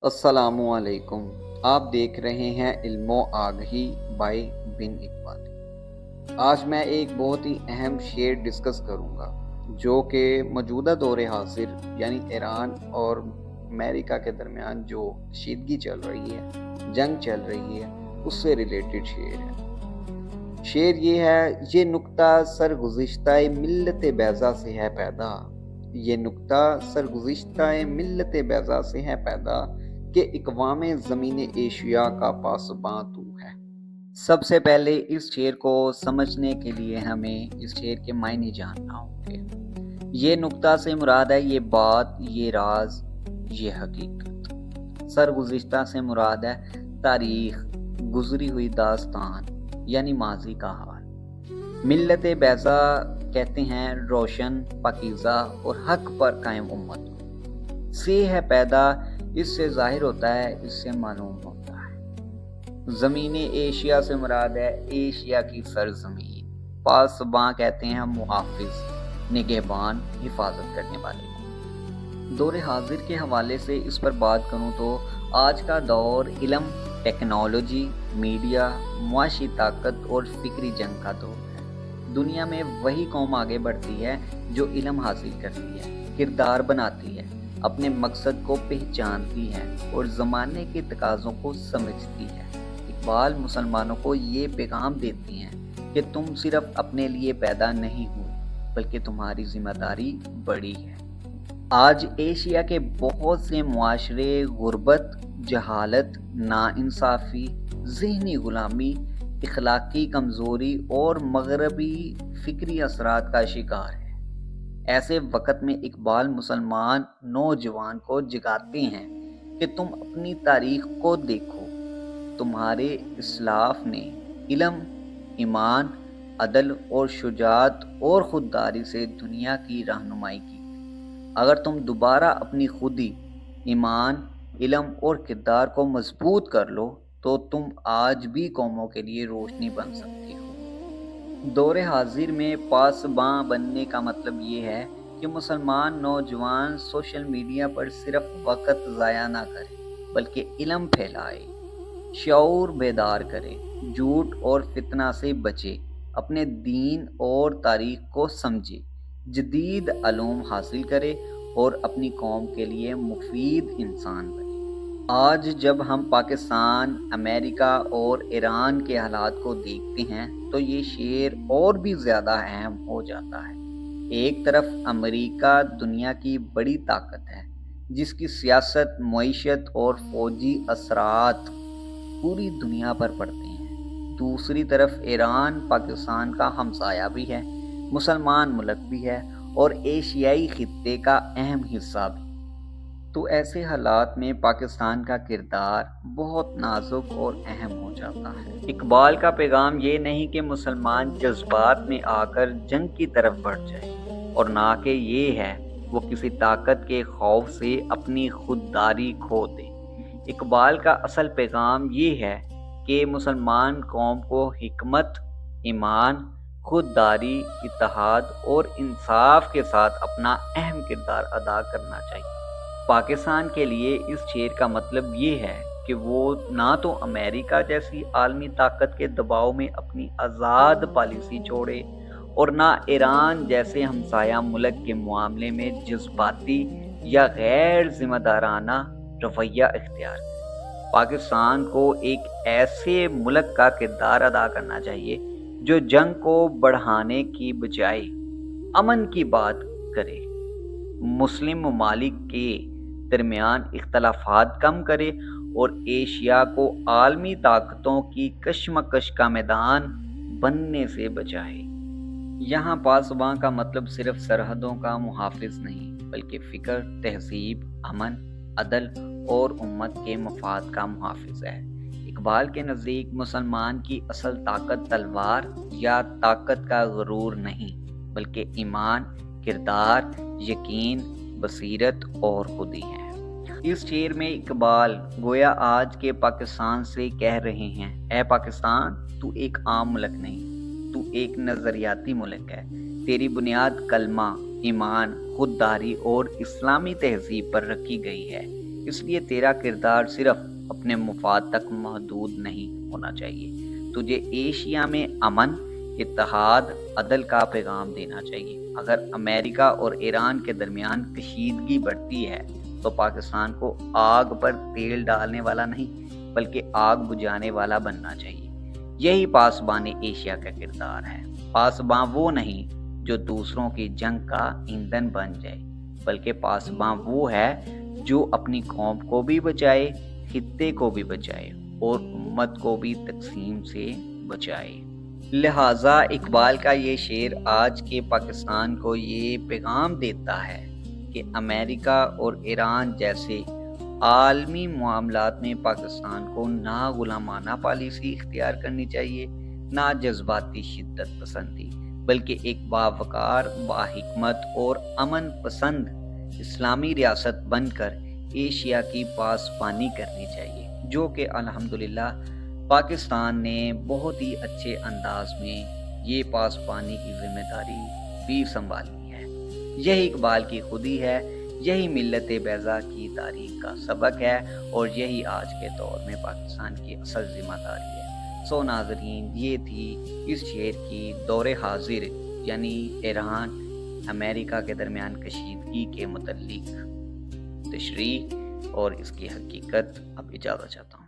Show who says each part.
Speaker 1: السلام علیکم۔ آپ دیکھ رہے ہیں علم و آگہی بائی بن اقبال۔ آج میں ایک بہت ہی اہم شعر ڈسکس کروں گا جو کہ موجودہ دور حاضر یعنی ایران اور امریکہ کے درمیان جو کشیدگی چل رہی ہے، جنگ چل رہی ہے، اس سے ریلیٹڈ شعر ہے۔ شعر یہ ہے: یہ نکتہ سرگزشتہ ملت بیضا سے ہے پیدا، یہ نکتہ سرگزشتہ ملت بیضا سے ہے پیدا، کہ اقوام زمین ایشیا کا پاسباں تو ہے۔ سب سے پہلے اس شعر کو سمجھنے کے لیے ہمیں اس شعر کے معنی جاننا ہوں گے۔ یہ نکتہ سے مراد ہے یہ بات، یہ راز، یہ حقیقت۔ سرگزشتہ سے مراد ہے تاریخ، گزری ہوئی داستان یعنی ماضی کا حال۔ ملت بیضا کہتے ہیں روشن، پاکیزہ اور حق پر قائم امت کو۔ سے ہے پیدا، اس سے ظاہر ہوتا ہے، اس سے معلوم ہوتا ہے۔ زمین ایشیا سے مراد ہے ایشیا کی سرزمین۔ پاسباں کہتے ہیں محافظ، نگہبان، حفاظت کرنے والے کو۔ دور حاضر کے حوالے سے اس پر بات کروں تو آج کا دور علم، ٹیکنالوجی، میڈیا، معاشی طاقت اور فکری جنگ کا دور ہے۔ دنیا میں وہی قوم آگے بڑھتی ہے جو علم حاصل کرتی ہے، کردار بناتی ہے، اپنے مقصد کو پہچانتی ہے اور زمانے کے تقاضوں کو سمجھتی ہے۔ اقبال مسلمانوں کو یہ پیغام دیتی ہیں کہ تم صرف اپنے لیے پیدا نہیں ہوئے بلکہ تمہاری ذمہ داری بڑی ہے۔ آج ایشیا کے بہت سے معاشرے غربت، جہالت، ناانصافی، ذہنی غلامی، اخلاقی کمزوری اور مغربی فکری اثرات کا شکار ہے۔ ایسے وقت میں اقبال مسلمان نوجوان کو جگاتے ہیں کہ تم اپنی تاریخ کو دیکھو۔ تمہارے اسلاف نے علم، ایمان، عدل اور شجاعت اور خودداری سے دنیا کی رہنمائی کی۔ اگر تم دوبارہ اپنی خودی، ایمان، علم اور کردار کو مضبوط کر لو تو تم آج بھی قوموں کے لیے روشنی بن سکتے ہو۔ دور حاضر میں پاسباں بننے کا مطلب یہ ہے کہ مسلمان نوجوان سوشل میڈیا پر صرف وقت ضائع نہ کرے بلکہ علم پھیلائے، شعور بیدار کرے، جھوٹ اور فتنہ سے بچے، اپنے دین اور تاریخ کو سمجھے، جدید علوم حاصل کرے اور اپنی قوم کے لیے مفید انسان بنے۔ آج جب ہم پاکستان، امریکہ اور ایران کے حالات کو دیکھتے ہیں تو یہ شعر اور بھی زیادہ اہم ہو جاتا ہے۔ ایک طرف امریکہ دنیا کی بڑی طاقت ہے جس کی سیاست، معیشت اور فوجی اثرات پوری دنیا پر پڑتے ہیں۔ دوسری طرف ایران پاکستان کا ہمسایہ بھی ہے، مسلمان ملک بھی ہے اور ایشیائی خطے کا اہم حصہ بھی۔ تو ایسے حالات میں پاکستان کا کردار بہت نازک اور اہم ہو جاتا ہے۔ اقبال کا پیغام یہ نہیں کہ مسلمان جذبات میں آ کر جنگ کی طرف بڑھ جائے، اور نہ کہ یہ ہے وہ کسی طاقت کے خوف سے اپنی خودداری کھو دے۔ اقبال کا اصل پیغام یہ ہے کہ مسلمان قوم کو حکمت، ایمان، خودداری، اتحاد اور انصاف کے ساتھ اپنا اہم کردار ادا کرنا چاہیے۔ پاکستان کے لیے اس شعر کا مطلب یہ ہے کہ وہ نہ تو امریکہ جیسی عالمی طاقت کے دباؤ میں اپنی آزاد پالیسی چھوڑے اور نہ ایران جیسے ہمسایہ ملک کے معاملے میں جذباتی یا غیر ذمہ دارانہ رویہ اختیار کرے۔ پاکستان کو ایک ایسے ملک کا کردار ادا کرنا چاہیے جو جنگ کو بڑھانے کی بجائے امن کی بات کرے، مسلم ممالک کے درمیان اختلافات کم کرے اور ایشیا کو عالمی طاقتوں کی کشمکش کا میدان بننے سے بچائے۔ یہاں پاسباں کا مطلب صرف سرحدوں کا محافظ نہیں بلکہ فکر، تہذیب، امن، عدل اور امت کے مفاد کا محافظ ہے۔ اقبال کے نزدیک مسلمان کی اصل طاقت تلوار یا طاقت کا غرور نہیں بلکہ ایمان، کردار، یقین، بصیرت اور خودی ہے۔ اس شعر میں اقبال گویا آج کے پاکستان سے کہہ رہے ہیں: اے پاکستان، تو ایک عام ملک نہیں، تو ایک نظریاتی ملک ہے۔ تیری بنیاد کلمہ، ایمان، خودداری اور اسلامی تہذیب پر رکھی گئی ہے۔ اس لیے تیرا کردار صرف اپنے مفاد تک محدود نہیں ہونا چاہیے، تجھے ایشیا میں امن، اتحاد، عدل کا پیغام دینا چاہیے۔ اگر امریکہ اور ایران کے درمیان کشیدگی بڑھتی ہے تو پاکستان کو آگ پر تیل ڈالنے والا نہیں بلکہ آگ بجھانے والا بننا چاہیے۔ یہی پاسبان ایشیا کا کردار ہے۔ پاسباں وہ نہیں جو دوسروں کی جنگ کا ایندھن بن جائے، بلکہ پاسباں وہ ہے جو اپنی قوم کو بھی بچائے، خطے کو بھی بچائے اور امت کو بھی تقسیم سے بچائے۔ لہٰذا اقبال کا یہ شعر آج کے پاکستان کو یہ پیغام دیتا ہے کہ امریکہ اور ایران جیسے عالمی معاملات میں پاکستان کو نہ غلامانہ پالیسی اختیار کرنی چاہیے، نہ جذباتی شدت پسندی، بلکہ ایک باوقار، باحکمت اور امن پسند اسلامی ریاست بن کر ایشیا کی پاسبانی کرنی چاہیے، جو کہ الحمدللہ پاکستان نے بہت ہی اچھے انداز میں یہ پاسبانی کی ذمہ داری بھی سنبھالی ہے۔ یہی اقبال کی خودی ہے، یہی ملت بیضا کی تاریخ کا سبق ہے اور یہی آج کے دور میں پاکستان کی اصل ذمہ داری ہے۔ سو ناظرین، یہ تھی اس شعر کی دور حاضر یعنی ایران امریکہ کے درمیان کشیدگی کے متعلق تشریح اور اس کی حقیقت۔ اب اجازت چاہتا ہوں۔